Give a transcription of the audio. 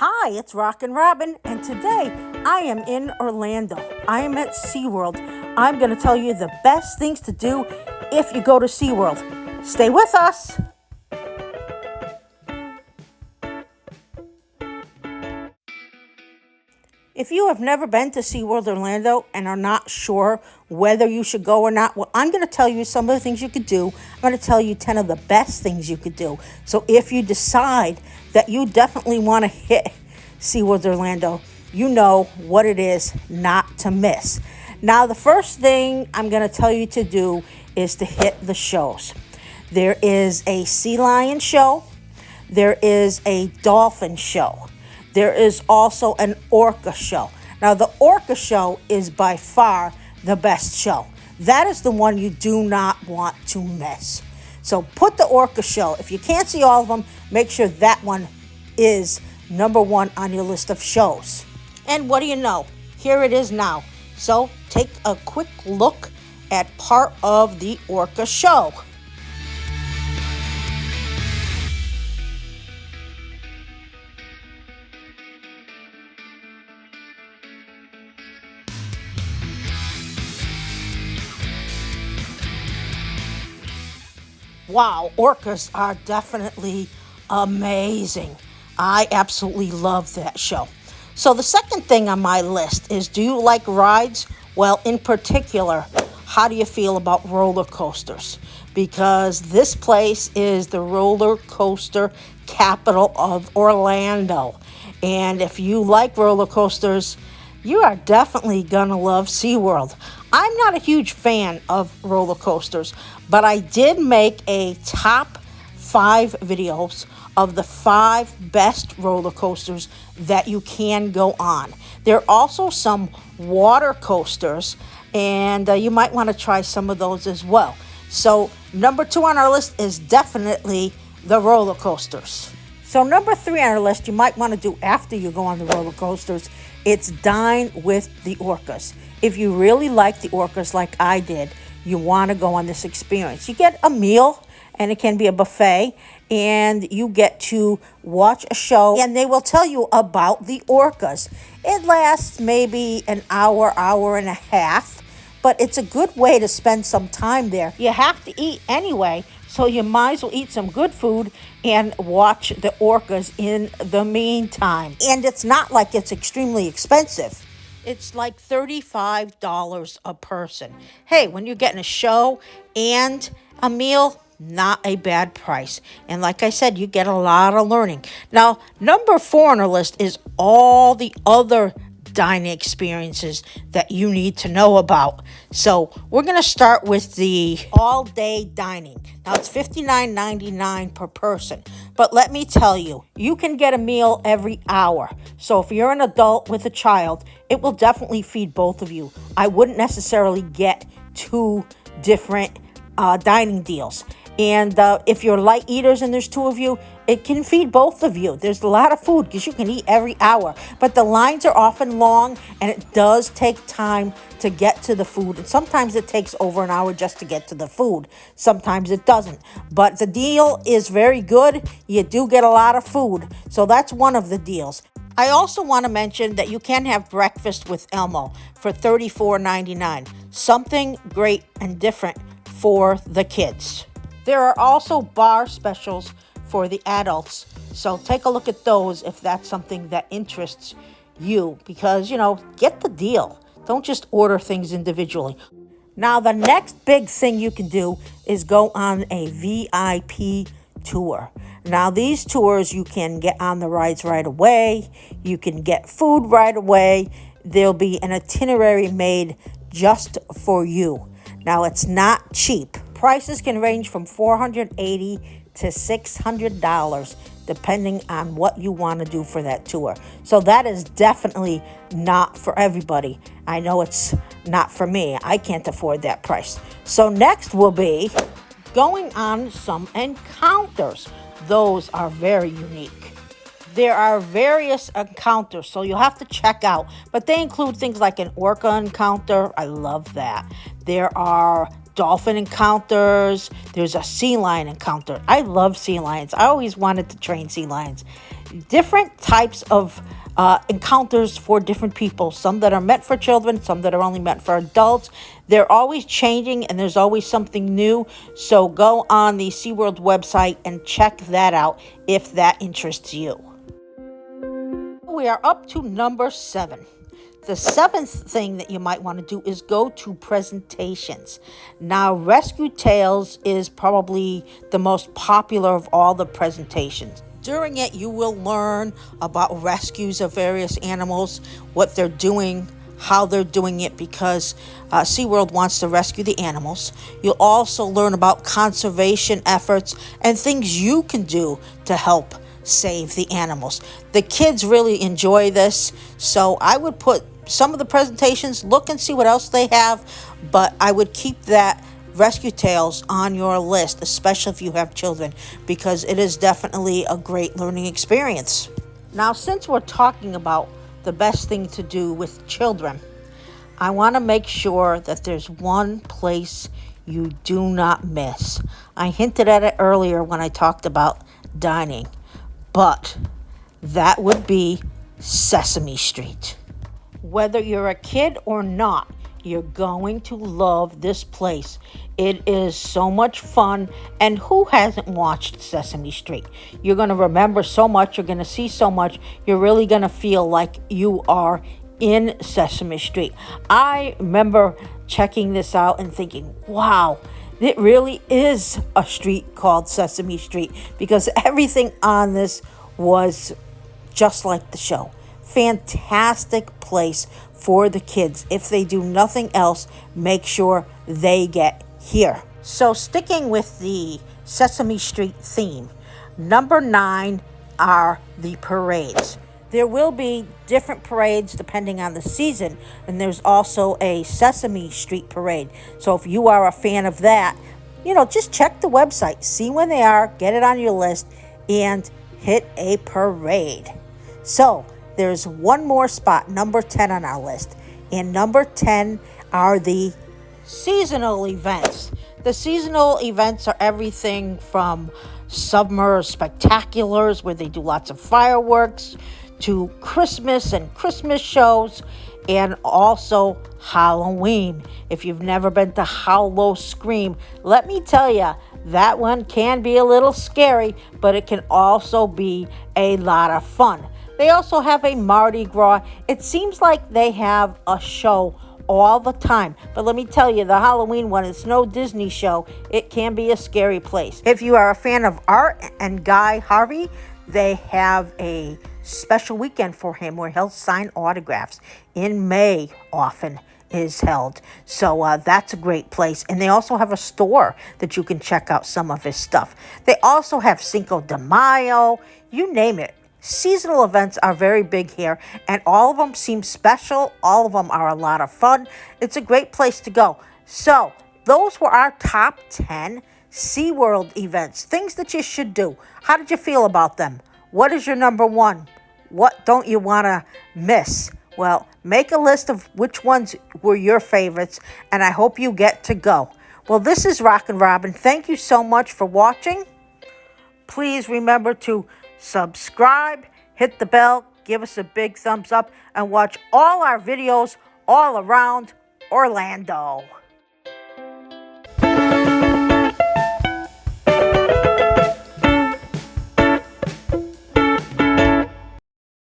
Hi, it's RockinRobin, and today I am in Orlando. I am at SeaWorld. I'm going to tell you the best things to do if you go to SeaWorld. Stay with us. If you have never been to SeaWorld Orlando and are not sure whether you should go or not, well, I'm going to tell you some of the things you could do. I'm going to tell you 10 of the best things you could do. So if you decide that you definitely want to hit SeaWorld Orlando, you know what it is not to miss. Now, the first thing I'm going to tell you to do is to hit the shows. There is a sea lion show. There is a dolphin show. There is also an orca show. Now, the orca show is by far the best show. That is the one you do not want to miss. So put the orca show. If you can't see all of them, make sure that one is number one on your list of shows. And what do you know? Here it is now. So take a quick look at part of the orca show. Wow, orcas are definitely amazing. I absolutely love that show. So the second thing on my list is, do you like rides? Well, in particular, how do you feel about roller coasters? Because this place is the roller coaster capital of Orlando. And if you like roller coasters, you are definitely going to love SeaWorld. I'm not a huge fan of roller coasters, but I did make a top 5 videos of the 5 best roller coasters that you can go on. There are also some water coasters, and you might want to try some of those as well. So number 2 on our list is definitely the roller coasters. So number 3 on our list, you might want to do after you go on the roller coasters, it's dine with the orcas. If you really like the orcas like I did, you want to go on this experience. You get a meal, and it can be a buffet, and you get to watch a show, and they will tell you about the orcas. It lasts maybe an hour, hour and a half, but it's a good way to spend some time there. You have to eat anyway, so you might as well eat some good food and watch the orcas in the meantime. And it's not like it's extremely expensive. It's like $35 a person. Hey, when you're getting a show and a meal, not a bad price. And like I said, you get a lot of learning. Now, number 4 on our list is all the other dining experiences that you need to know about. So we're going to start with the all-day dining. Now, it's $59.99 per person. But let me tell you, you can get a meal every hour. So if you're an adult with a child, it will definitely feed both of you. I wouldn't necessarily get 2 different dining deals. And if you're light eaters and there's 2 of you, it can feed both of you. There's a lot of food because you can eat every hour. But the lines are often long, and it does take time to get to the food. And sometimes it takes over an hour just to get to the food. Sometimes it doesn't. But the deal is very good. You do get a lot of food. So that's one of the deals. I also want to mention that you can have breakfast with Elmo for $34.99. Something great and different for the kids. There are also bar specials for the adults, so take a look at those if that's something that interests you, because, get the deal. Don't just order things individually. Now, the next big thing you can do is go on a VIP tour. Now, these tours, you can get on the rides right away. You can get food right away. There'll be an itinerary made just for you. Now, it's not cheap. Prices can range from $480 to $600, depending on what you want to do for that tour. So that is definitely not for everybody. I know it's not for me. I can't afford that price. So next will be going on some encounters. Those are very unique. There are various encounters, so you'll have to check out. But they include things like an orca encounter. I love that. There are dolphin encounters. There's a sea lion encounter. I love sea lions. I always wanted to train sea lions. Different types of encounters for different people. Some that are meant for children, some that are only meant for adults. They're always changing and there's always something new. So go on the SeaWorld website and check that out if that interests you. We are up to number 7. The 7th thing that you might want to do is go to presentations. Now, Rescue Tales is probably the most popular of all the presentations. During it, you will learn about rescues of various animals, what they're doing, how they're doing it, because SeaWorld wants to rescue the animals. You'll also learn about conservation efforts and things you can do to help save the animals. The kids really enjoy this, so I would put some of the presentations, look and see what else they have, but I would keep that Rescue Tales on your list, especially if you have children, because it is definitely a great learning experience. Now, since we're talking about the best thing to do with children, I want to make sure that there's one place you do not miss. I hinted at it earlier when I talked about dining, but that would be Sesame Street. Whether you're a kid or not, you're going to love this place. It is so much fun, and who hasn't watched Sesame Street? You're going to remember so much, you're going to see so much, you're really going to feel like you are in Sesame Street. I remember checking this out and thinking, wow, it really is a street called Sesame Street, because everything on this was just like the show. Fantastic place for the kids. If they do nothing else, make sure they get here. So sticking with the Sesame Street theme, number 9 are the parades. There will be different parades depending on the season, and there's also a Sesame Street parade. So if you are a fan of that, just check the website, see when they are, get it on your list, and hit a parade. So there's one more spot, number 10 on our list. And number 10 are the seasonal events. The seasonal events are everything from summer spectaculars, where they do lots of fireworks, to Christmas and Christmas shows, and also Halloween. If you've never been to Howl-O-Scream, let me tell you, that one can be a little scary, but it can also be a lot of fun. They also have a Mardi Gras. It seems like they have a show all the time. But let me tell you, the Halloween one, it's no Disney show. It can be a scary place. If you are a fan of art and Guy Harvey, they have a special weekend for him where he'll sign autographs. In May, often is held. So that's a great place. And they also have a store that you can check out some of his stuff. They also have Cinco de Mayo, you name it. Seasonal events are very big here, and all of them seem special. All of them are a lot of fun. It's a great place to go. So those were our top 10 SeaWorld events, things that you should do. How did you feel about them? What is your number 1? What don't you want to miss? Well, make a list of which ones were your favorites, and I hope you get to go. Well, this is RockinRobin. Thank you so much for watching. Please remember to subscribe, hit the bell, give us a big thumbs up, and watch all our videos all around Orlando.